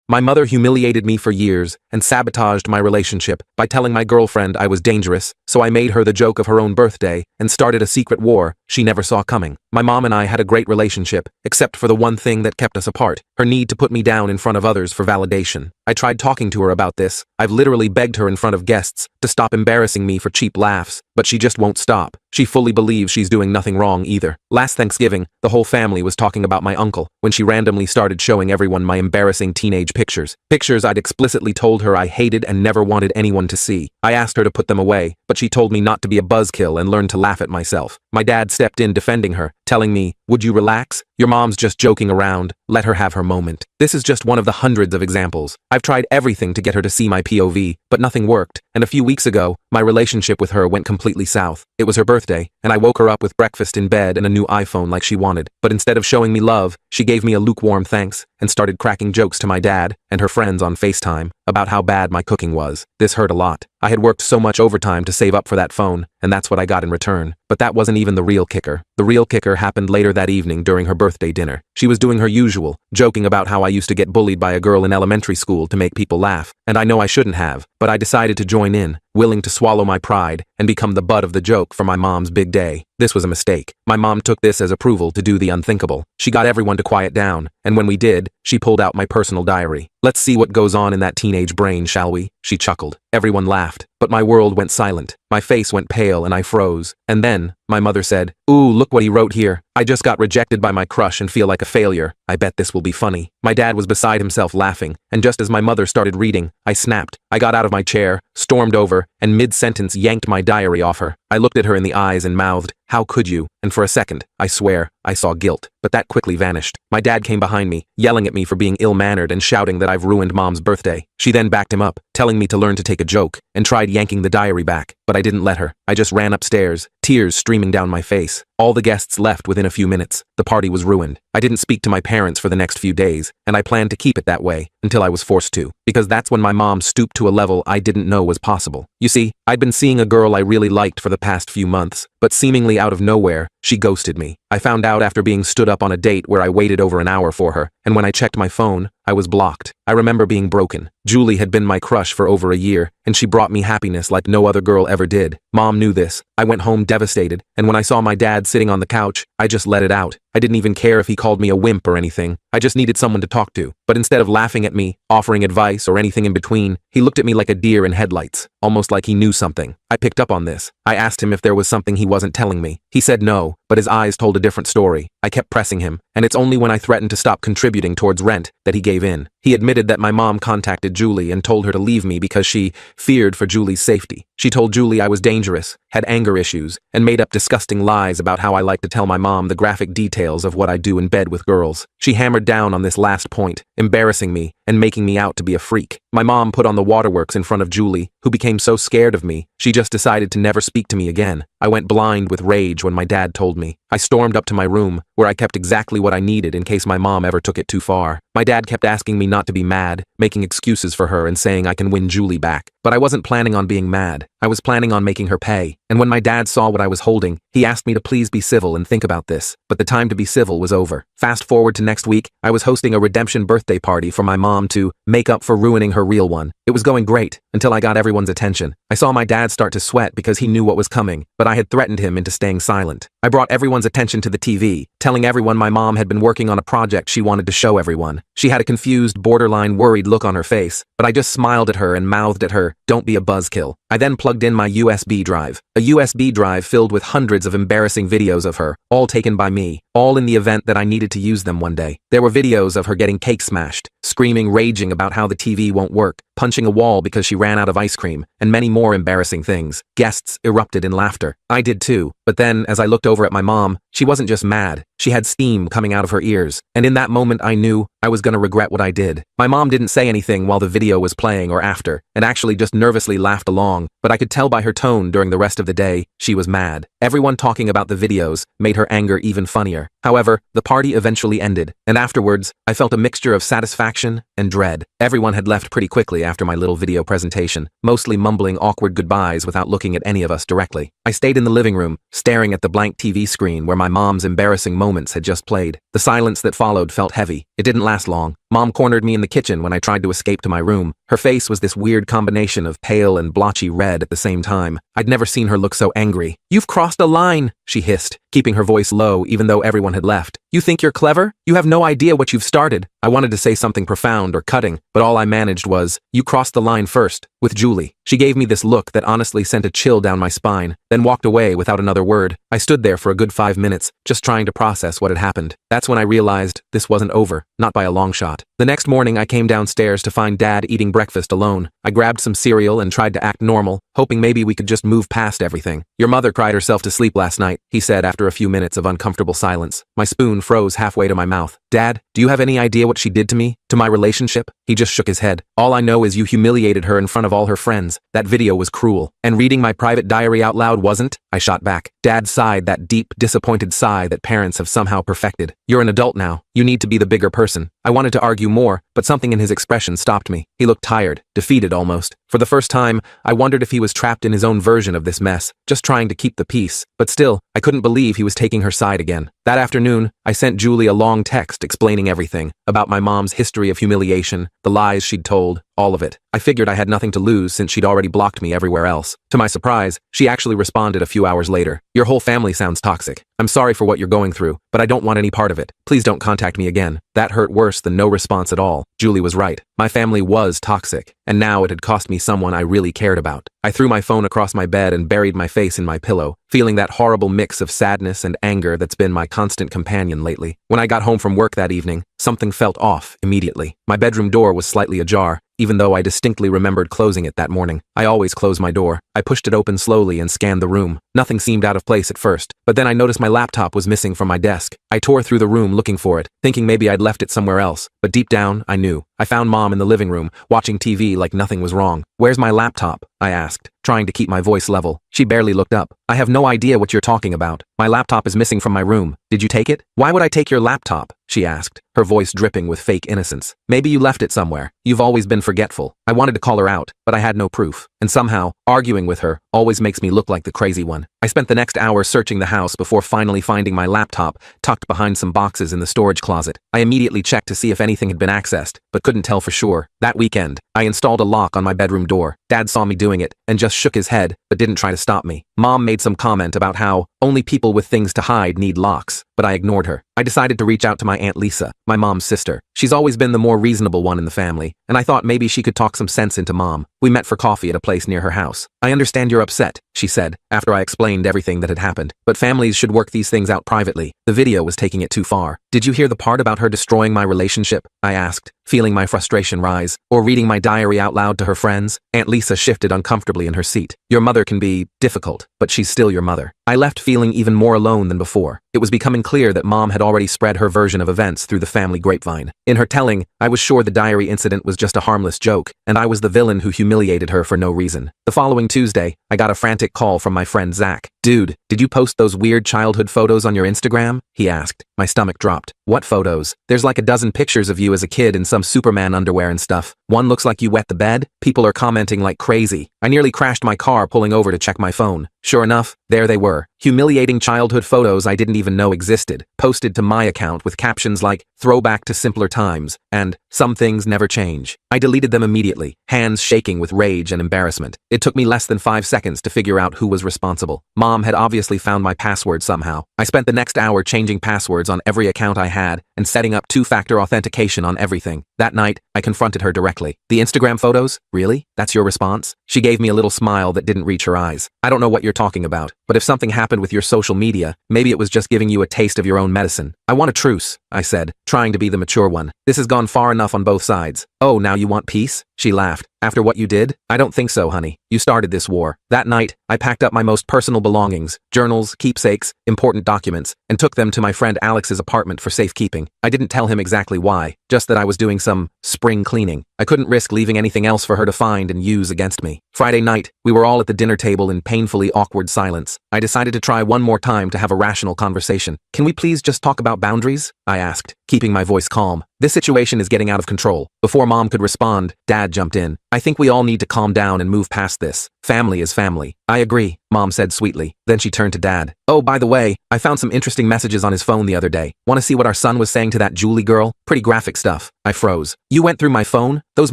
My mother humiliated me for years and sabotaged my relationship by telling my girlfriend I was dangerous, so I made her the joke of her own birthday and started a secret war she never saw coming. My mom and I had a great relationship, except for the one thing that kept us apart, her need to put me down in front of others for validation. I tried talking to her about this. I've literally begged her in front of guests to stop embarrassing me for cheap laughs, but she just won't stop. She fully believes she's doing nothing wrong either. Last Thanksgiving, the whole family was talking about my uncle when she randomly started showing everyone my embarrassing teenage pictures. Pictures I'd explicitly told her I hated and never wanted anyone to see. I asked her to put them away, but she told me not to be a buzzkill and learn to laugh at myself. My dad stepped in defending her, telling me, "Would you relax? Your mom's just joking around. Let her have her moment." This is just one of the hundreds of examples. I've tried everything to get her to see my POV, but nothing worked, and a few weeks ago, my relationship with her went completely south. It was her birthday, and I woke her up with breakfast in bed and a new iPhone like she wanted. But instead of showing me love, she gave me a lukewarm thanks and started cracking jokes to my dad and her friends on FaceTime about how bad my cooking was. This hurt a lot. I had worked so much overtime to save up for that phone, and that's what I got in return. But that wasn't even the real kicker. The real kicker happened later that evening during her birthday dinner. She was doing her usual, joking about how I used to get bullied by a girl in elementary school to make people laugh, and I know I shouldn't have, but I decided to join in, willing to swallow my pride and become the butt of the joke for my mom's big day. This was a mistake. My mom took this as approval to do the unthinkable. She got everyone to quiet down, and when we did, she pulled out my personal diary. "Let's see what goes on in that teenage brain, shall we?" She chuckled. Everyone laughed, but my world went silent. My face went pale and I froze. And then, my mother said, "Ooh, look what he wrote here. I just got rejected by my crush and feel like a failure. I bet this will be funny." My dad was beside himself laughing, and just as my mother started reading, I snapped. I got out of my chair, stormed over, and mid-sentence yanked my diary off her. I looked at her in the eyes and mouthed, "How could you?" And for a second, I swear, I saw guilt, but that quickly vanished. My dad came behind me, yelling at me for being ill-mannered and shouting that I've ruined Mom's birthday. She then backed him up, telling me to learn to take a joke, and tried yanking the diary back, but I didn't let her. I just ran upstairs, tears streaming down my face. All the guests left within a few minutes. The party was ruined. I didn't speak to my parents for the next few days, and I planned to keep it that way until I was forced to, because that's when my mom stooped to a level I didn't know was possible. You see, I'd been seeing a girl I really liked for the past few months, but seemingly out of nowhere, she ghosted me. I found out after being stood up on a date where I waited over an hour for her, and when I checked my phone, I was blocked. I remember being broken. Julie had been my crush for over a year, and she brought me happiness like no other girl ever did. Mom knew this. I went home devastated, and when I saw my dad sitting on the couch, I just let it out. I didn't even care if he called me a wimp or anything. I just needed someone to talk to. But instead of laughing at me, offering advice, or anything in between, he looked at me like a deer in headlights, almost like he knew something. I picked up on this. I asked him if there was something he wasn't telling me. He said no, but his eyes told a different story. I kept pressing him, and it's only when I threatened to stop contributing towards rent that he gave in. He admitted that my mom contacted Julie and told her to leave me because she feared for Julie's safety. She told Julie I was dangerous, had anger issues, and made up disgusting lies about how I like to tell my mom the graphic details of what I do in bed with girls. She hammered down on this last point, embarrassing me and making me out to be a freak. My mom put on the waterworks in front of Julie, who became so scared of me, she just decided to never speak to me again. I went blind with rage when my dad told me. I stormed up to my room, where I kept exactly what I needed in case my mom ever took it too far. My dad kept asking me not to be mad, making excuses for her and saying I can win Julie back. But I wasn't planning on being mad. I was planning on making her pay. And when my dad saw what I was holding, he asked me to please be civil and think about this. But the time to be civil was over. Fast forward to next week, I was hosting a redemption birthday party for my mom to make up for ruining her real one. It was going great, until I got everyone's attention. I saw my dad start to sweat because he knew what was coming, but I had threatened him into staying silent. I brought everyone's attention to the TV, telling everyone my mom had been working on a project she wanted to show everyone. She had a confused, borderline worried look on her face, but I just smiled at her and mouthed at her, "Don't be a buzzkill." I then plugged in my USB drive. A USB drive filled with hundreds of embarrassing videos of her, all taken by me, all in the event that I needed to use them one day. There were videos of her getting cake smashed, screaming, raging about how the TV won't work, punching a wall because she ran out of ice cream, and many more embarrassing things. Guests erupted in laughter. I did too. But then, as I looked over at my mom, she wasn't just mad. She had steam coming out of her ears. And in that moment I knew I was gonna regret what I did. My mom didn't say anything while the video was playing or after, and actually just nervously laughed along, but I could tell by her tone during the rest of the day, she was mad. Everyone talking about the videos made her anger even funnier. However, the party eventually ended, and afterwards, I felt a mixture of satisfaction and dread. Everyone had left pretty quickly after my little video presentation, mostly mumbling awkward goodbyes without looking at any of us directly. I stayed in the living room, staring at the blank TV screen where my mom's embarrassing moments had just played. The silence that followed felt heavy. It didn't last long. Mom cornered me in the kitchen when I tried to escape to my room. Her face was this weird combination of pale and blotchy red at the same time. I'd never seen her look so angry. "You've crossed a line," she hissed, keeping her voice low even though everyone had left. "You think you're clever? You have no idea what you've started." I wanted to say something profound or cutting, but all I managed was, "You crossed the line first, with Julie." She gave me this look that honestly sent a chill down my spine, then walked away without another word. I stood there for a good 5 minutes, just trying to process what had happened. That's when I realized this wasn't over, not by a long shot. The next morning I came downstairs to find Dad eating breakfast alone. I grabbed some cereal and tried to act normal, hoping maybe we could just move past everything. "Your mother cried herself to sleep last night," he said after a few minutes of uncomfortable silence. My spoon froze halfway to my mouth. "Dad, do you have any idea what she did to me? To my relationship?" He just shook his head. "All I know is you humiliated her in front of all her friends. That video was cruel. And reading my private diary out loud wasn't?" I shot back. Dad sighed that deep, disappointed sigh that parents have somehow perfected. "You're an adult now. You need to be the bigger person." I wanted to argue more, but something in his expression stopped me. He looked tired, defeated almost. For the first time, I wondered if he was trapped in his own version of this mess, just trying to keep the peace. But still, I couldn't believe he was taking her side again. That afternoon, I sent Julie a long text explaining everything, about my mom's history of humiliation, the lies she'd told, all of it. I figured I had nothing to lose since she'd already blocked me everywhere else. To my surprise, she actually responded a few hours later. "Your whole family sounds toxic. I'm sorry for what you're going through, but I don't want any part of it. Please don't contact me again." That hurt worse than no response at all. Julie was right. My family was toxic, and now it had cost me someone I really cared about. I threw my phone across my bed and buried my face in my pillow, feeling that horrible mix of sadness and anger that's been my constant companion lately. When I got home from work that evening, something felt off immediately. My bedroom door was slightly ajar, even though I distinctly remembered closing it that morning. I always close my door. I pushed it open slowly and scanned the room. Nothing seemed out of place at first, but then I noticed my laptop was missing from my desk. I tore through the room looking for it, thinking maybe I'd left it somewhere else, but deep down, I knew. I found Mom in the living room, watching TV like nothing was wrong. "Where's my laptop?" I asked, trying to keep my voice level. She barely looked up. "I have no idea what you're talking about. My laptop is missing from my room. Did you take it?" "Why would I take your laptop?" she asked, her voice dripping with fake innocence. "Maybe you left it somewhere. You've always been forgetful." I wanted to call her out, but I had no proof. And somehow, arguing with her always makes me look like the crazy one. I spent the next hour searching the house before finally finding my laptop tucked behind some boxes in the storage closet. I immediately checked to see if anything had been accessed, but couldn't tell for sure. That weekend, I installed a lock on my bedroom door. Dad saw me doing it and just shook his head, but didn't try to stop me. Mom made some comment about how only people with things to hide need locks, but I ignored her. I decided to reach out to my Aunt Lisa, my mom's sister. She's always been the more reasonable one in the family, and I thought maybe she could talk some sense into Mom. We met for coffee at a place near her house. "I understand you're upset," she said, after I explained everything that had happened. "But families should work these things out privately. The video was taking it too far." "Did you hear the part about her destroying my relationship?" I asked, feeling my frustration rise. "Or reading my diary out loud to her friends?" Aunt Lisa shifted uncomfortably in her seat. "Your mother can be difficult, but she's still your mother." I left feeling even more alone than before. It was becoming clear that Mom had already spread her version of events through the family grapevine. In her telling, I was sure the diary incident was just a harmless joke, and I was the villain who humiliated her for no reason. The following Tuesday, I got a frantic call from my friend Zach. "Dude, did you post those weird childhood photos on your Instagram?" he asked. My stomach dropped. "What photos? There's like a dozen pictures of you as a kid in some Superman underwear and stuff. One looks like you wet the bed. People are commenting like crazy." I nearly crashed my car pulling over to check my phone. Sure enough, there they were. Humiliating childhood photos I didn't even know existed, posted to my account with captions like, "Throwback to simpler times," and "Some things never change." I deleted them immediately, hands shaking with rage and embarrassment. It took me less than 5 seconds to figure out who was responsible. Mom had obviously found my password somehow. I spent the next hour changing passwords on every account I had and setting up 2-factor authentication on everything. That night, I confronted her directly. "The Instagram photos? Really? That's your response?" She gave me a little smile that didn't reach her eyes. "I don't know what you're talking about, but if something happened with your social media, maybe it was just giving you a taste of your own medicine." "I want a truce," I said, trying to be the mature one. "This has gone far enough on both sides. Oh, now you want peace? She laughed. After what you did? I don't think so, honey. You started this war. That night, I packed up my most personal belongings, journals, keepsakes, important documents, and took them to my friend Alex's apartment for safekeeping. I didn't tell him exactly why, just that I was doing some spring cleaning. I couldn't risk leaving anything else for her to find and use against me. Friday night, we were all at the dinner table in painfully awkward silence. I decided to try one more time to have a rational conversation. Can we please just talk about boundaries? I asked, keeping my voice calm. This situation is getting out of control. Before Mom could respond, Dad jumped in. I think we all need to calm down and move past this. Family is family. I agree, Mom said sweetly. Then she turned to Dad. Oh, by the way, I found some interesting messages on his phone the other day. Want to see what our son was saying to that Julie girl? Pretty graphic stuff. I froze. You went through my phone? Those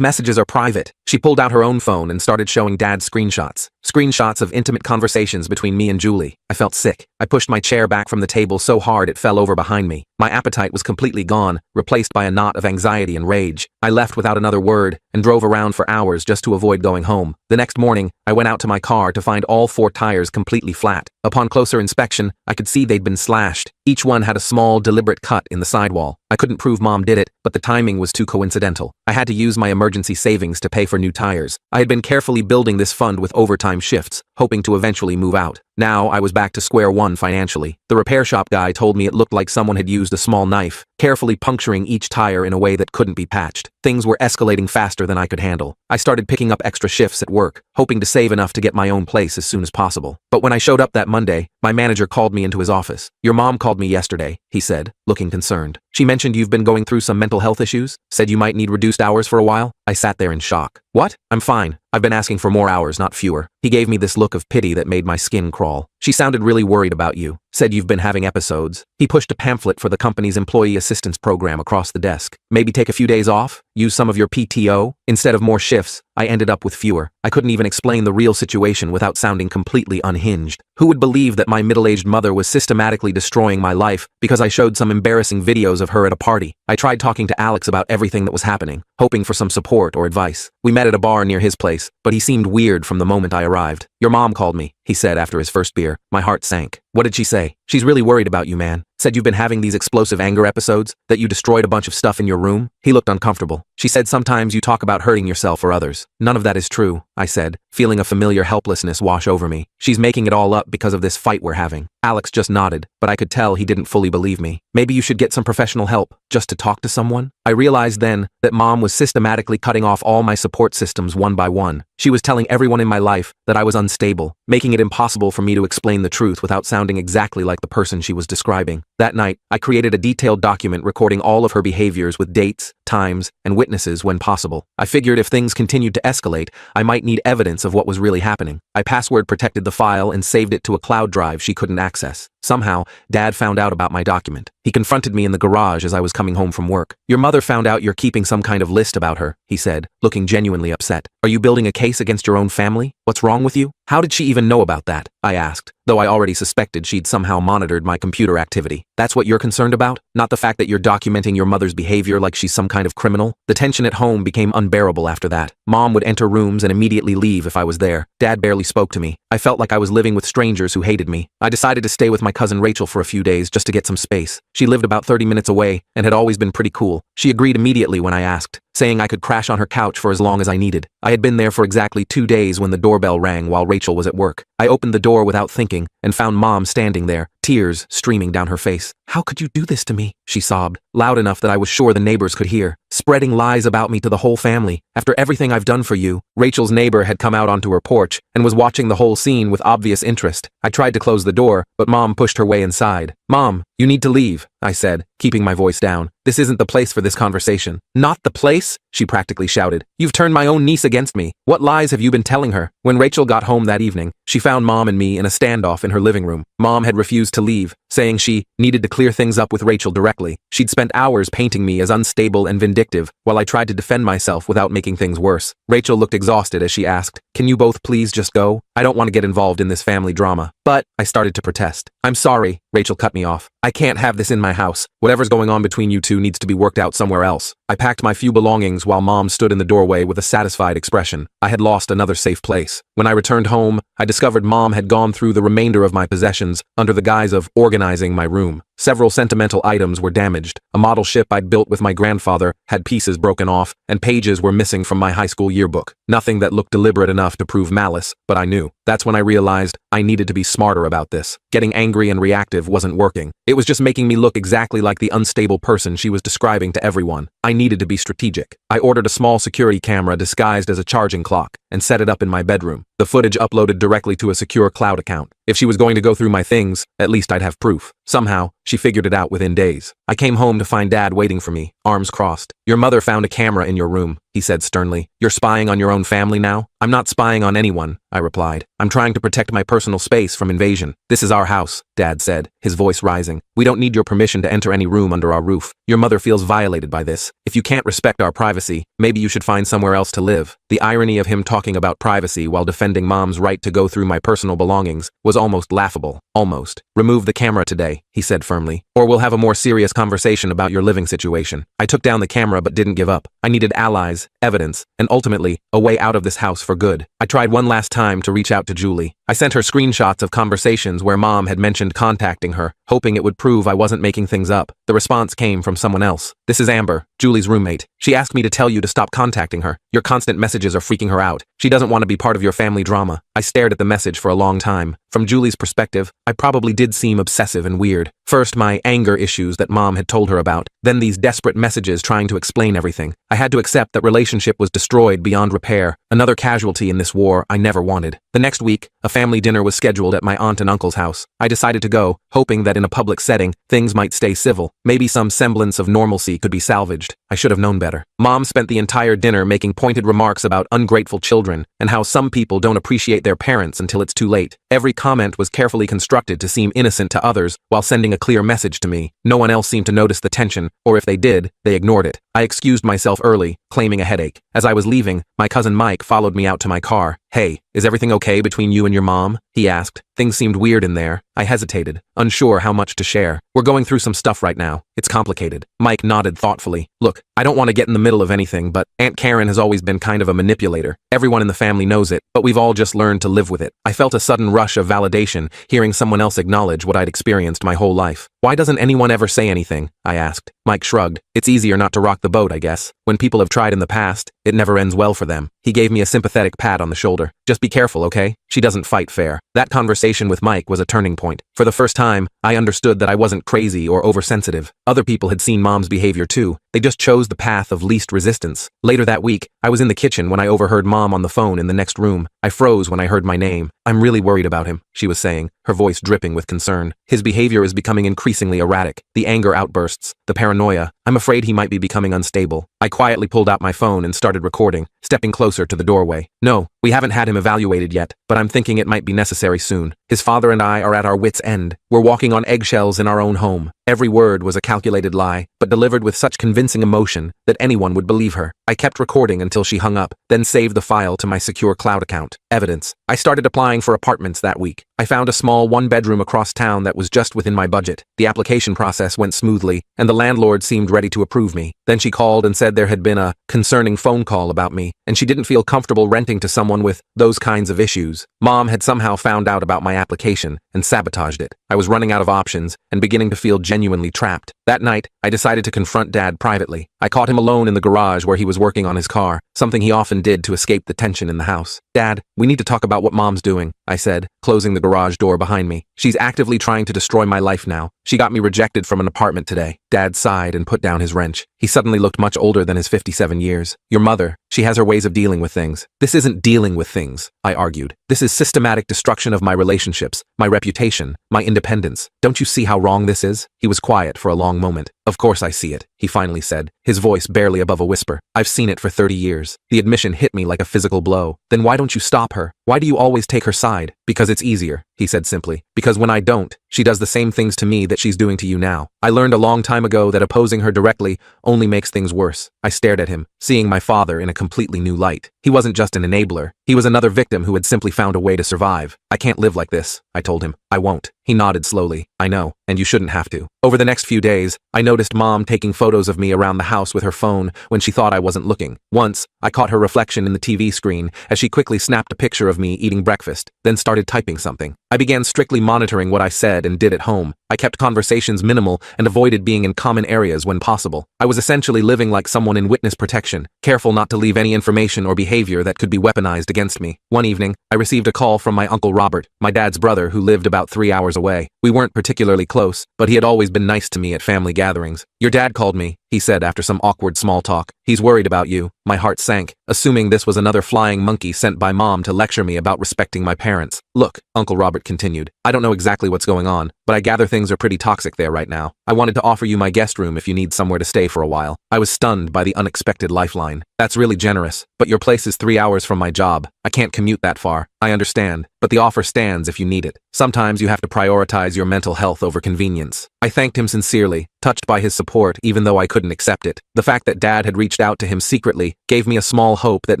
messages are private. She pulled out her own phone and started showing Dad screenshots. Screenshots of intimate conversations between me and Julie. I felt sick. I pushed my chair back from the table so hard it fell over behind me. My appetite was completely gone, replaced by a knot of anxiety and rage. I left without another word and drove around for hours just to avoid going home. The next morning, I went out to my car to find all 4 tires completely flat. Upon closer inspection, I could see they'd been slashed. Each one had a small, deliberate cut in the sidewall. I couldn't prove Mom did it, but the timing was too coincidental. I had to use my emergency savings to pay for new tires. I had been carefully building this fund with overtime shifts, hoping to eventually move out. Now I was back to square one financially. The repair shop guy told me it looked like someone had used a small knife, carefully puncturing each tire in a way that couldn't be patched. Things were escalating faster than I could handle. I started picking up extra shifts at work, hoping to save enough to get my own place as soon as possible. But when I showed up that Monday, my manager called me into his office. Your mom called me yesterday, he said, looking concerned. She mentioned you've been going through some mental health issues, said you might need reduced hours for a while. I sat there in shock. What? I'm fine. I've been asking for more hours, not fewer. He gave me this look of pity that made my skin crawl. She sounded really worried about you, said you've been having episodes. He pushed a pamphlet for the company's employee assistance program across the desk. Maybe take a few days off? Use some of your PTO? Instead of more shifts, I ended up with fewer. I couldn't even explain the real situation without sounding completely unhinged. Who would believe that my middle-aged mother was systematically destroying my life because I showed some embarrassing videos of her at a party? I tried talking to Alex about everything that was happening, hoping for some support or advice. We met at a bar near his place, but he seemed weird from the moment I arrived. Your mom called me, he said after his first beer. My heart sank. What did she say? She's really worried about you, man. Said you've been having these explosive anger episodes, that you destroyed a bunch of stuff in your room. He looked uncomfortable. She said sometimes you talk about hurting yourself or others. None of that is true, I said, feeling a familiar helplessness wash over me. She's making it all up because of this fight we're having. Alex just nodded, but I could tell he didn't fully believe me. Maybe you should get some professional help, just to talk to someone? I realized then that Mom was systematically cutting off all my support systems one by one. She was telling everyone in my life that I was unstable, making it impossible for me to explain the truth without sounding exactly like the person she was describing. That night, I created a detailed document recording all of her behaviors with dates, times, and witnesses when possible. I figured if things continued to escalate, I might need evidence of what was really happening. I password protected the file and saved it to a cloud drive she couldn't access. Somehow, Dad found out about my document. He confronted me in the garage as I was coming home from work. Your mother found out you're keeping some kind of list about her, he said, looking genuinely upset. Are you building a case against your own family? What's wrong with you? How did she even know about that? I asked, though I already suspected she'd somehow monitored my computer activity. That's what you're concerned about? Not the fact that you're documenting your mother's behavior like she's some kind of criminal? The tension at home became unbearable after that. Mom would enter rooms and immediately leave if I was there. Dad barely spoke to me. I felt like I was living with strangers who hated me. I decided to stay with my cousin Rachel for a few days just to get some space. She lived about 30 minutes away and had always been pretty cool. She agreed immediately when I asked, saying I could crash on her couch for as long as I needed. I had been there for exactly 2 days when the doorbell rang while Rachel was at work. I opened the door without thinking and found Mom standing there, tears streaming down her face. How could you do this to me? She sobbed, loud enough that I was sure the neighbors could hear, spreading lies about me to the whole family. After everything I've done for you. Rachel's neighbor had come out onto her porch and was watching the whole scene with obvious interest. I tried to close the door, but Mom pushed her way inside. Mom, you need to leave, I said, keeping my voice down. This isn't the place for this conversation. Not the place? She practically shouted. You've turned my own niece against me. What lies have you been telling her? When Rachel got home that evening, she found Mom and me in a standoff in her living room. Mom had refused to leave, saying she needed to clear things up with Rachel directly. She'd spent hours painting me as unstable and vindictive while I tried to defend myself without making things worse. Rachel looked exhausted as she asked, "Can you both please just go? I don't want to get involved in this family drama." But I started to protest. "I'm sorry," Rachel cut me off. "I can't have this in my house. Whatever's going on between you two needs to be worked out somewhere else." I packed my few belongings while Mom stood in the doorway with a satisfied expression. I had lost another safe place. When I returned home, I discovered Mom had gone through the remainder of my possessions under the guise of organizing my room. Several sentimental items were damaged. A model ship I'd built with my grandfather had pieces broken off, and pages were missing from my high school yearbook. Nothing that looked deliberate enough to prove malice, but I knew. That's when I realized I needed to be smarter about this. Getting angry and reactive wasn't working. It was just making me look exactly like the unstable person she was describing to everyone. I needed to be strategic. I ordered a small security camera disguised as a charging clock and set it up in my bedroom. The footage uploaded directly to a secure cloud account. If she was going to go through my things, at least I'd have proof. Somehow, she figured it out within days. I came home to find Dad waiting for me, arms crossed. "Your mother found a camera in your room," he said sternly. "You're spying on your own family now?" "I'm not spying on anyone," I replied. "I'm trying to protect my personal space from invasion." "This is our house," Dad said, his voice rising. "We don't need your permission to enter any room under our roof. Your mother feels violated by this. If you can't respect our privacy, maybe you should find somewhere else to live." The irony of him talking about privacy while defending Mom's right to go through my personal belongings was almost laughable. "Almost. Remove the camera today," he said firmly, "or we'll have a more serious conversation about your living situation." I took down the camera but didn't give up. I needed allies, evidence, and ultimately, a way out of this house for good. I tried one last time to reach out to Julie. I sent her screenshots of conversations where Mom had mentioned contacting her, hoping it would prove I wasn't making things up. The response came from someone else. "This is Amber, Julie's roommate. She asked me to tell you to stop contacting her. Your constant messages are freaking her out. She doesn't want to be part of your family drama." I stared at the message for a long time. From Julie's perspective, I probably did seem obsessive and weird. First, my anger issues that Mom had told her about, then these desperate messages trying to explain everything. I had to accept that relationship was destroyed beyond repair, another casualty in this war I never wanted. The next week, a family dinner was scheduled at my aunt and uncle's house. I decided to go, hoping that in a public setting, things might stay civil. Maybe some semblance of normalcy could be salvaged. I should have known better. Mom spent the entire dinner making pointed remarks about ungrateful children and how some people don't appreciate their parents until it's too late. Every comment was carefully constructed to seem innocent to others while sending a clear message to me. No one else seemed to notice the tension, or if they did, they ignored it. I excused myself early, claiming a headache. As I was leaving, my cousin Mike followed me out to my car. "Hey, is everything okay between you and your mom?" he asked. Things seemed weird in there. I hesitated, unsure how much to share. "We're going through some stuff right now. It's complicated." Mike nodded thoughtfully. "Look, I don't want to get in the middle of anything, but Aunt Karen has always been kind of a manipulator. Everyone in the family knows it, but we've all just learned to live with it." I felt a sudden rush of validation, hearing someone else acknowledge what I'd experienced my whole life. "Why doesn't anyone ever say anything?" I asked. Mike shrugged. "It's easier not to rock the boat, I guess. When people have tried in the past, it never ends well for them." He gave me a sympathetic pat on the shoulder. "Just be careful, okay? She doesn't fight fair." That conversation with Mike was a turning point. For the first time, I understood that I wasn't crazy or oversensitive. Other people had seen Mom's behavior too. They just chose the path of least resistance. Later that week, I was in the kitchen when I overheard Mom on the phone in the next room. I froze when I heard my name. "I'm really worried about him," she was saying, her voice dripping with concern. "His behavior is becoming increasingly erratic. The anger outbursts, the paranoia. I'm afraid he might be becoming unstable." I quietly pulled out my phone and started recording, stepping closer to the doorway. "No, we haven't had him evaluated yet, but I'm thinking it might be necessary soon. His father and I are at our wits' end. We're walking on eggshells in our own home." Every word was a calculated lie, but delivered with such convincing emotion that anyone would believe her. I kept recording until she hung up, then saved the file to my secure cloud account. Evidence. I started applying for apartments that week. I found a small one-bedroom across town that was just within my budget. The application process went smoothly, and the landlord seemed ready to approve me. Then she called and said there had been a concerning phone call about me, and she didn't feel comfortable renting to someone with those kinds of issues. Mom had somehow found out about my application and sabotaged it. I was running out of options and beginning to feel genuinely trapped. That night, I decided to confront Dad privately. I caught him alone in the garage where he was working on his car, something he often did to escape the tension in the house. "Dad, we need to talk about what Mom's doing," I said, closing the garage door behind me. "She's actively trying to destroy my life now. She got me rejected from an apartment today." Dad sighed and put down his wrench. He suddenly looked much older than his 57 years. "Your mother, she has her ways of dealing with things." "This isn't dealing with things," I argued. "This is systematic destruction of my relationships, my reputation, my independence. Don't you see how wrong this is?" He was quiet for a long moment. "Of course I see it," he finally said, his voice barely above a whisper. "I've seen it for 30 years. The admission hit me like a physical blow. Then why don't you stop her? Why do you always take her side?" "Because it's easier," he said simply. "Because when I don't, she does the same things to me that she's doing to you now. I learned a long time ago that opposing her directly only makes things worse." I stared at him, seeing my father in a completely new light. He wasn't just an enabler. He was another victim who had simply found a way to survive. "I can't live like this," I told him. "I won't." He nodded slowly. "I know, and you shouldn't have to." Over the next few days, I noticed Mom taking photos of me around the house with her phone when she thought I wasn't looking. Once, I caught her reflection in the TV screen as she quickly snapped a picture of me eating breakfast, then started typing something. I began strictly monitoring what I said and did at home. I kept conversations minimal and avoided being in common areas when possible. I was essentially living like someone in witness protection, careful not to leave any information or behavior that could be weaponized against me. One evening, I received a call from my Uncle Robert, my dad's brother who lived about 3 hours away. We weren't particularly close, but he had always been nice to me at family gatherings. "Your dad called me," he said after some awkward small talk. "He's worried about you." My heart sank, assuming this was another flying monkey sent by Mom to lecture me about respecting my parents. "Look," Uncle Robert continued, "I don't know exactly what's going on, but I gather things are pretty toxic there right now. I wanted to offer you my guest room if you need somewhere to stay for a while." I was stunned by the unexpected lifeline. "That's really generous, but your place is 3 hours from my job. I can't commute that far. I understand, but the offer stands if you need it. Sometimes you have to prioritize your mental health over convenience." I thanked him sincerely, touched by his support even though I couldn't accept it. The fact that Dad had reached out to him secretly gave me a small hope that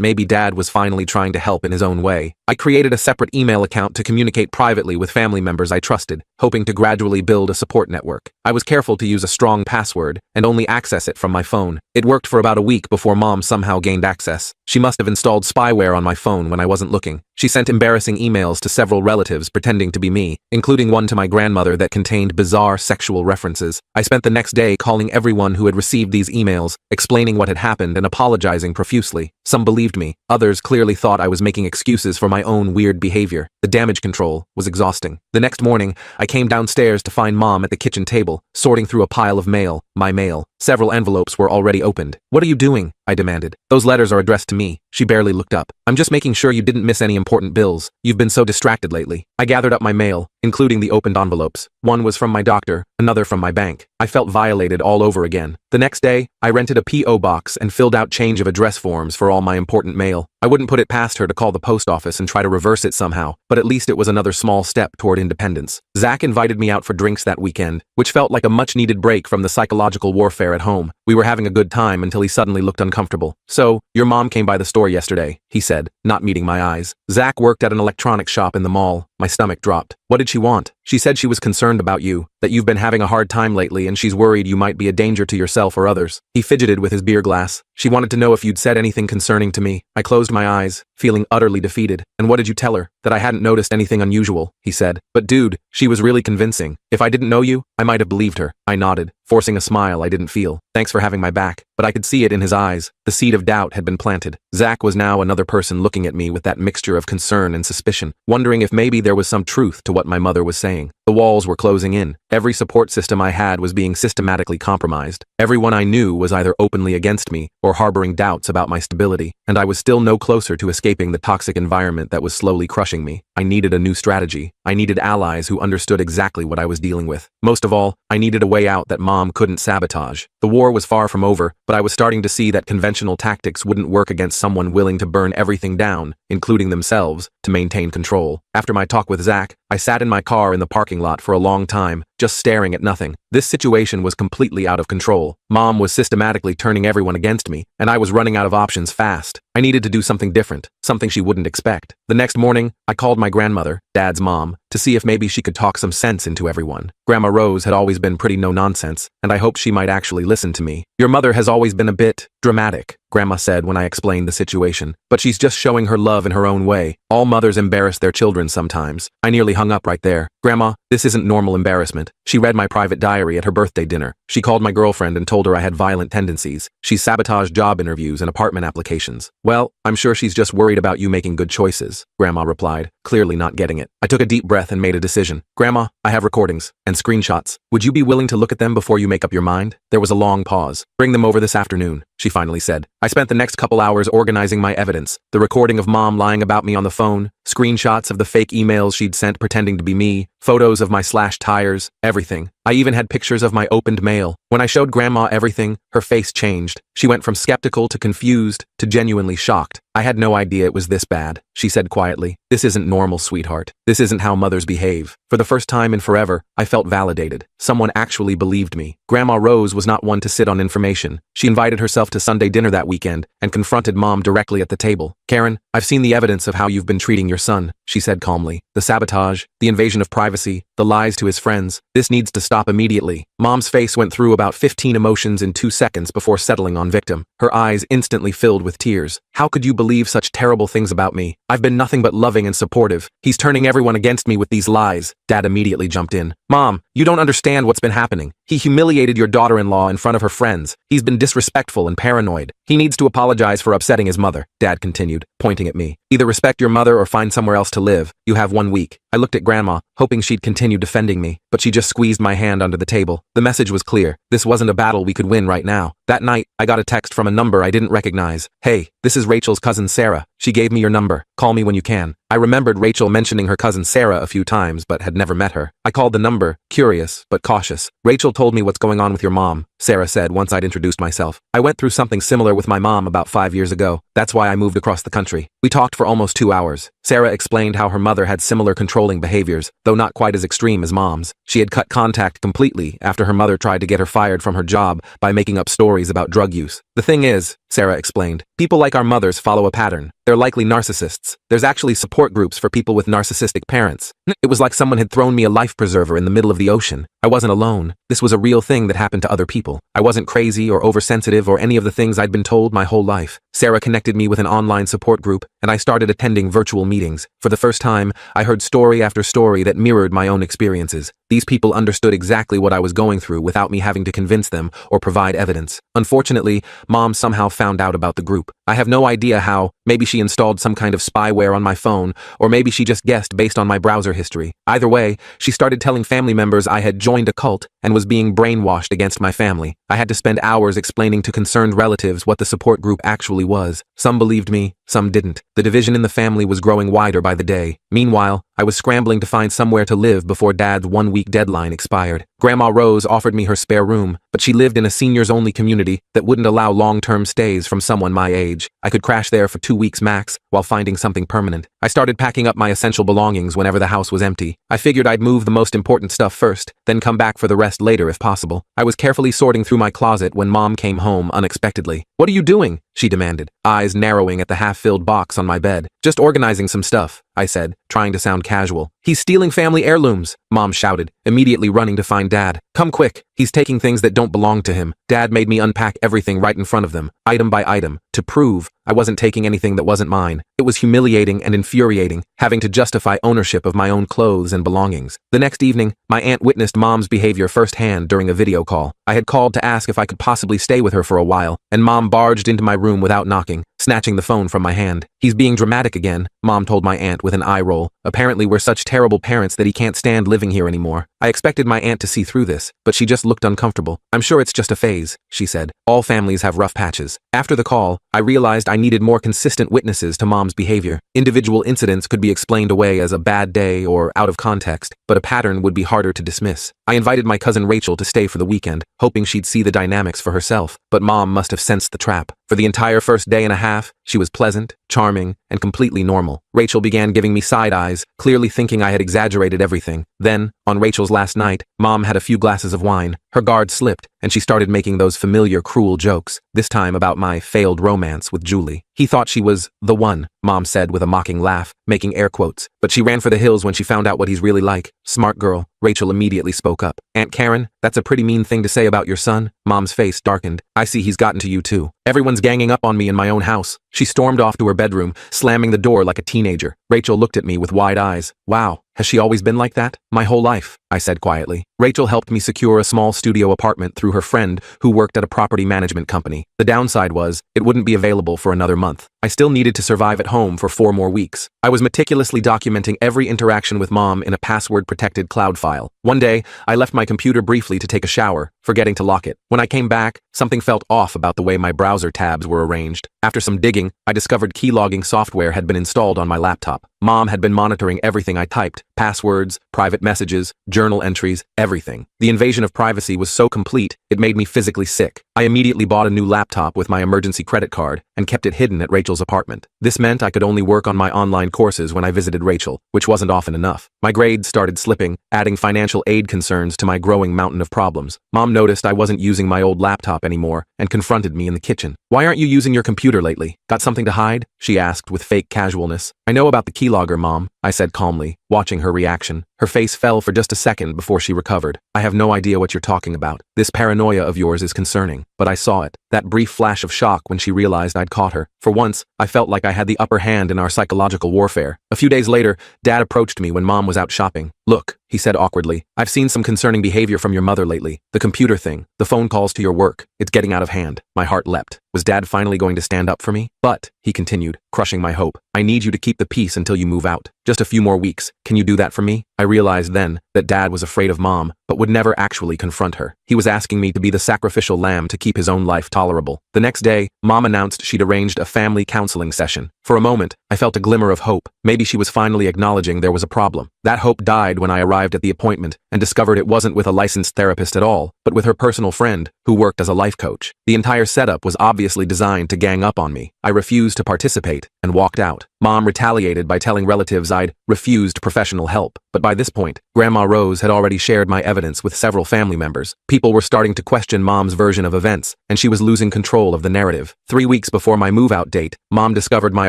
maybe Dad was finally trying to help in his own way. I created a separate email account to communicate privately with family members I trusted, hoping to gradually build a support network. I was careful to use a strong password and only access it from my phone. It worked for about a week before Mom somehow gained access. She must have installed spyware on my phone when I wasn't looking. She sent embarrassing emails to several relatives pretending to be me, including one to my grandmother that contained bizarre sexual references. I spent the next day calling everyone who had received these emails, explaining what had happened and apologizing profusely. Some believed me. Others clearly thought I was making excuses for my own weird behavior. The damage control was exhausting. The next morning, I came downstairs to find Mom at the kitchen table, sorting through a pile of mail, my mail. Several envelopes were already opened. "What are you doing?" I demanded. "Those letters are addressed to me." She barely looked up. "I'm just making sure you didn't miss any important bills. You've been so distracted lately." I gathered up my mail, including the opened envelopes. One was from my doctor, another from my bank. I felt violated all over again. The next day, I rented a P.O. box and filled out change of address forms for all my important mail. I wouldn't put it past her to call the post office and try to reverse it somehow, but at least it was another small step toward independence. Zach invited me out for drinks that weekend, which felt like a much-needed break from the psychological warfare at home. We were having a good time until he suddenly looked uncomfortable. "So, your mom came by the store yesterday," he said, not meeting my eyes. Zach worked at an electronics shop in the mall. My stomach dropped. "What did she want?" "She said she was concerned about you, that you've been having a hard time lately and she's worried you might be a danger to yourself or others." He fidgeted with his beer glass. "She wanted to know if you'd said anything concerning to me." I closed my eyes, feeling utterly defeated. "And what did you tell her?" "That I hadn't noticed anything unusual," he said. "But dude, she was really convincing. If I didn't know you, I might have believed her." I nodded, forcing a smile I didn't feel. "Thanks for having my back." But I could see it in his eyes. The seed of doubt had been planted. Zach was now another person looking at me with that mixture of concern and suspicion, wondering if maybe there was some truth to what my mother was saying. The walls were closing in. Every support system I had was being systematically compromised. Everyone I knew was either openly against me or harboring doubts about my stability, and I was still no closer to escaping the toxic environment that was slowly crushing me. I needed a new strategy. I needed allies who understood exactly what I was dealing with. Most of all, I needed a way out that Mom couldn't sabotage. The war was far from over, but I was starting to see that conventional tactics wouldn't work against someone willing to burn everything down, including themselves, to maintain control. After my talk with Zach, I sat in my car in the parking lot for a long time, just staring at nothing. This situation was completely out of control. Mom was systematically turning everyone against me, and I was running out of options fast. I needed to do something different, something she wouldn't expect. The next morning, I called my grandmother, Dad's mom, to see if maybe she could talk some sense into everyone. Grandma Rose had always been pretty no-nonsense, and I hoped she might actually listen to me. "Your mother has always been a bit dramatic," Grandma said when I explained the situation. "But she's just showing her love in her own way. All mothers embarrass their children sometimes." I nearly hung up right there. "Grandma, this isn't normal embarrassment." She read my private diary at her birthday dinner. She called my girlfriend and told her I had violent tendencies. She sabotaged job interviews and apartment applications. "Well, I'm sure she's just worried about you making good choices," Grandma replied, clearly not getting it. I took a deep breath and made a decision. "Grandma, I have recordings and screenshots. Would you be willing to look at them before you make up your mind?" There was a long pause. "Bring them over this afternoon," she finally said. I spent the next couple hours organizing my evidence. The recording of Mom lying about me on the phone, screenshots of the fake emails she'd sent pretending to be me, photos of my slashed tires, everything. I even had pictures of my opened mail. When I showed Grandma everything, her face changed. She went from skeptical to confused to genuinely shocked. "I had no idea it was this bad," she said quietly. "This isn't normal, sweetheart. This isn't how mothers behave." For the first time in forever, I felt validated. Someone actually believed me. Grandma Rose was not one to sit on information. She invited herself to Sunday dinner that weekend and confronted Mom directly at the table. Karen, I've seen the evidence of how you've been treating your son, she said calmly. The sabotage, the invasion of privacy, the lies to his friends. This needs to stop immediately. Mom's face went through about 15 emotions in 2 seconds before settling on victim. Her eyes instantly filled with tears. How could you believe such terrible things about me? I've been nothing but loving and supportive. He's turning everyone against me with these lies. Dad immediately jumped in. Mom, you don't understand what's been happening. He humiliated your daughter-in-law in front of her friends. He's been disrespectful and paranoid. He needs to apologize for upsetting his mother, Dad continued, pointing at me. Either respect your mother or find somewhere else to live. You have 1 week. I looked at Grandma, hoping she'd continue defending me, but she just squeezed my hand under the table. The message was clear. This wasn't a battle we could win right now. That night, I got a text from a number I didn't recognize. Hey, this is Rachel's cousin Sarah. She gave me your number. Call me when you can. I remembered Rachel mentioning her cousin Sarah a few times, but had never met her. I called the number, curious, but cautious. Rachel told me what's going on with your mom, Sarah said once I'd introduced myself. I went through something similar with my mom about 5 years ago. That's why I moved across the country. We talked for almost 2 hours. Sarah explained how her mother had similar controlling behaviors, though not quite as extreme as mom's. She had cut contact completely after her mother tried to get her fired from her job by making up stories about drug use. The thing is, Sarah explained, people like our mothers follow a pattern. They're likely narcissists. There's actually support groups for people with narcissistic parents. It was like someone had thrown me a life preserver in the middle of the ocean. I wasn't alone. This was a real thing that happened to other people. I wasn't crazy or oversensitive or any of the things I'd been told my whole life. Sarah connected me with an online support group, and I started attending virtual meetings. For the first time, I heard story after story that mirrored my own experiences. These people understood exactly what I was going through without me having to convince them or provide evidence. Unfortunately, Mom somehow found out about the group. I have no idea how. Maybe she installed some kind of spyware on my phone, or maybe she just guessed based on my browser history. Either way, she started telling family members I had joined a cult and was being brainwashed against my family. I had to spend hours explaining to concerned relatives what the support group actually was. Some believed me, some didn't. The division in the family was growing wider by the day. Meanwhile, I was scrambling to find somewhere to live before Dad's 1-week deadline expired. Grandma Rose offered me her spare room, but she lived in a seniors-only community that wouldn't allow long-term stays from someone my age. I could crash there for 2 weeks max while finding something permanent. I started packing up my essential belongings whenever the house was empty. I figured I'd move the most important stuff first, then come back for the rest later if possible. I was carefully sorting through my closet when Mom came home unexpectedly. "What are you doing?" she demanded, eyes narrowing at the half-filled box on my bed. "Just organizing some stuff," I said, trying to sound casual. "He's stealing family heirlooms," Mom shouted, immediately running to find Dad. "Come quick, he's taking things that don't belong to him." Dad made me unpack everything right in front of them, item by item, to prove I wasn't taking anything that wasn't mine. It was humiliating and infuriating, having to justify ownership of my own clothes and belongings. The next evening, my aunt witnessed Mom's behavior firsthand during a video call. I had called to ask if I could possibly stay with her for a while, and Mom barged into my room without knocking, snatching the phone from my hand. "He's being dramatic again," Mom told my aunt with an eye roll. "Apparently we're such terrible parents that he can't stand living here anymore." I expected my aunt to see through this, but she just looked uncomfortable. "I'm sure it's just a phase," she said. "All families have rough patches." After the call, I realized I needed more consistent witnesses to Mom's behavior. Individual incidents could be explained away as a bad day or out of context, but a pattern would be harder to dismiss. I invited my cousin Rachel to stay for the weekend, hoping she'd see the dynamics for herself, but Mom must have sensed the trap. For the entire first day and a half, she was pleasant, charming, and completely normal. Rachel began giving me side eyes, clearly thinking I had exaggerated everything. Then, on Rachel's last night, Mom had a few glasses of wine. Her guard slipped, and she started making those familiar cruel jokes, this time about my failed romance with Julie. "He thought she was the one," Mom said with a mocking laugh, making air quotes. "But she ran for the hills when she found out what he's really like." "Smart girl," Rachel immediately spoke up. "Aunt Karen, that's a pretty mean thing to say about your son." Mom's face darkened. "I see he's gotten to you too. Everyone's ganging up on me in my own house." She stormed off to her bedroom, slamming the door like a teenager. Rachel looked at me with wide eyes. "Wow, has she always been like that?" "My whole life," I said quietly. Rachel helped me secure a small studio apartment through her friend who worked at a property management company. The downside was, it wouldn't be available for another month. I still needed to survive at home for 4 more weeks. I was meticulously documenting every interaction with Mom in a password-protected cloud file. One day, I left my computer briefly to take a shower, forgetting to lock it. When I came back, something felt off about the way my browser tabs were arranged. After some digging, I discovered keylogging software had been installed on my laptop. Mom had been monitoring everything I typed, passwords, private messages, journal entries, everything. The invasion of privacy was so complete, it made me physically sick. I immediately bought a new laptop with my emergency credit card and kept it hidden at Rachel's apartment. This meant I could only work on my online courses when I visited Rachel, which wasn't often enough. My grades started slipping, adding financial aid concerns to my growing mountain of problems. Mom noticed I wasn't using my old laptop anymore and confronted me in the kitchen. Why aren't you using your computer lately? Got something to hide? She asked with fake casualness. I know about the keylogger, Mom, I said calmly, watching her reaction. Her face fell for just a second before she recovered. I have no idea what you're talking about. This paranoia of yours is concerning, but I saw it. That brief flash of shock when she realized I'd caught her. For once, I felt like I had the upper hand in our psychological warfare. A few days later, Dad approached me when Mom was out shopping. Look, he said awkwardly, I've seen some concerning behavior from your mother lately. The computer thing, the phone calls to your work. It's getting out of hand. My heart leapt. Was Dad finally going to stand up for me? But, he continued, crushing my hope, I need you to keep the peace until you move out. Just a few more weeks. Can you do that for me? I realized then that Dad was afraid of Mom, but would never actually confront her. He was asking me to be the sacrificial lamb to keep his own life tolerable. The next day, Mom announced she'd arranged a family counseling session. For a moment, I felt a glimmer of hope. Maybe she was finally acknowledging there was a problem. That hope died when I arrived at the appointment and discovered it wasn't with a licensed therapist at all, but with her personal friend, who worked as a life coach. The entire setup was obviously designed to gang up on me. I refused to participate and walked out. Mom retaliated by telling relatives I'd refused professional help. But by this point, Grandma Rose had already shared my evidence with several family members. People were starting to question Mom's version of events, and she was losing control of the narrative. 3 weeks before my move-out date, Mom discovered my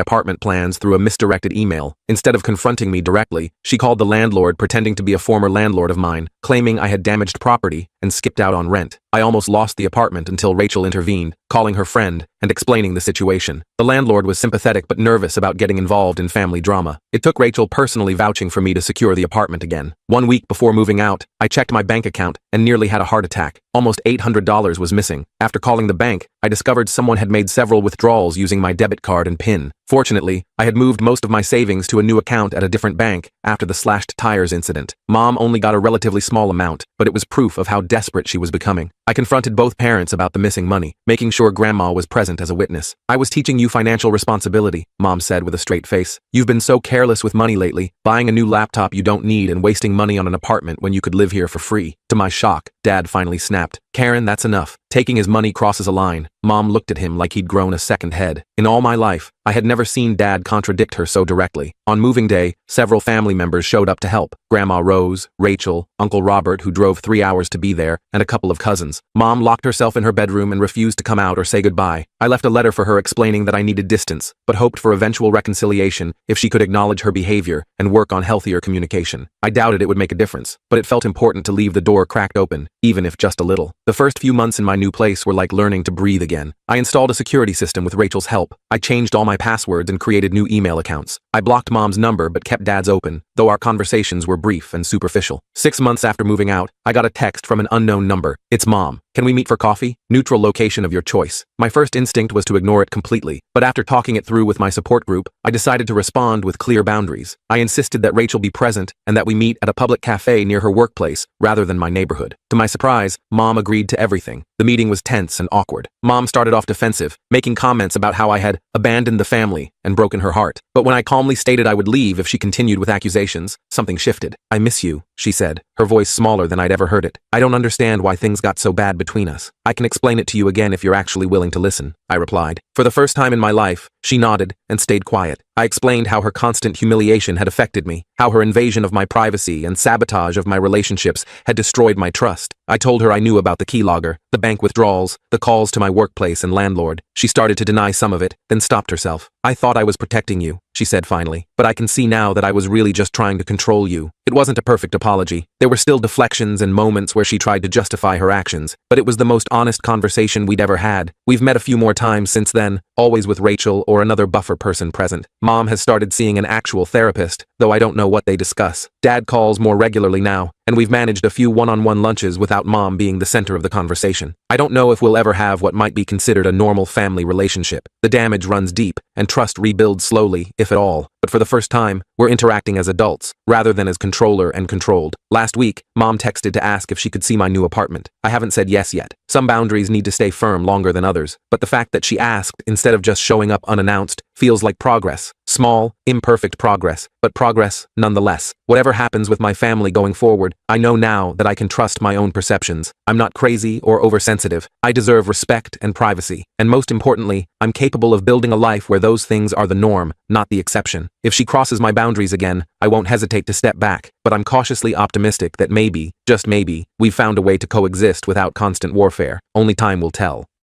apartment plans through a misdirected email. Instead of confronting me directly, she called the landlord pretending to be a former landlord of mine, claiming I had damaged property and skipped out on rent. I almost lost the apartment until Rachel intervened, calling her friend and explaining the situation. The landlord was sympathetic but nervous about getting involved in family drama. It took Rachel personally vouching for me to secure the apartment again. 1 week before moving out, I checked my bank account and nearly had a heart attack. Almost $800 was missing. After calling the bank, I discovered someone had made several withdrawals using my debit card and PIN. Fortunately, I had moved most of my savings to a new account at a different bank after the slashed tires incident. Mom only got a relatively small amount, but it was proof of how desperate she was becoming. I confronted both parents about the missing money, making sure Grandma was present as a witness. I was teaching you financial responsibility, Mom said with a straight face. You've been so careless with money lately, buying a new laptop you don't need and wasting money on an apartment when you could live here for free. To my shock, Dad finally snapped. Karen, that's enough. Taking his money crosses a line. Mom looked at him like he'd grown a second head. In all my life, I had never seen Dad contradict her so directly. On moving day, several family members showed up to help. Grandma Rose, Rachel, Uncle Robert, who drove 3 hours to be there, and a couple of cousins. Mom locked herself in her bedroom and refused to come out or say goodbye. I left a letter for her explaining that I needed distance, but hoped for eventual reconciliation if she could acknowledge her behavior and work on healthier communication. I doubted it would make a difference, but it felt important to leave the door cracked open, even if just a little. The first few months in my new place were like learning to breathe again. I installed a security system with Rachel's help. I changed all my passwords and created new email accounts. I blocked Mom's number but kept Dad's open, though our conversations were brief and superficial. 6 months after moving out, I got a text from an unknown number. It's Mom. Can we meet for coffee? Neutral location of your choice. My first instinct was to ignore it completely, but after talking it through with my support group, I decided to respond with clear boundaries. I insisted that Rachel be present and that we meet at a public cafe near her workplace rather than my neighborhood. To my surprise, Mom agreed to everything. The meeting was tense and awkward. Mom started off defensive, making comments about how I had abandoned the family and broken her heart. But when I calmly stated I would leave if she continued with accusations, something shifted. I miss you, she said, her voice smaller than I'd ever heard it. I don't understand why things got so bad between us. I can explain it to you again if you're actually willing to listen, I replied. For the first time in my life, she nodded and stayed quiet. I explained how her constant humiliation had affected me, how her invasion of my privacy and sabotage of my relationships had destroyed my trust. I told her I knew about the keylogger, the bank withdrawals, the calls to my workplace and landlord. She started to deny some of it, then stopped herself. I thought I was protecting you, she said finally, but I can see now that I was really just trying to control you. It wasn't a perfect apology. There were still deflections and moments where she tried to justify her actions, but it was the most honest conversation we'd ever had. We've met a few more times since then, always with Rachel or another buffer person present. Mom has started seeing an actual therapist, though I don't know what they discuss. Dad calls more regularly now, and we've managed a few one-on-one lunches without Mom being the center of the conversation. I don't know if we'll ever have what might be considered a normal family relationship. The damage runs deep, and trust rebuilds slowly, if at all. But for the first time, we're interacting as adults, rather than as controller and controlled. Last week, Mom texted to ask if she could see my new apartment. I haven't said yes yet. Some boundaries need to stay firm longer than others, but the fact that she asked, instead of just showing up unannounced, feels like progress. Small, imperfect progress, but progress nonetheless. Whatever happens with my family going forward, I know now that I can trust my own perceptions. I'm not crazy or oversensitive. I deserve respect and privacy. And most importantly, I'm capable of building a life where those things are the norm, not the exception. If she crosses my boundaries again, I won't hesitate to step back, but I'm cautiously optimistic that maybe, just maybe, we've found a way to coexist without constant warfare. Only time will tell.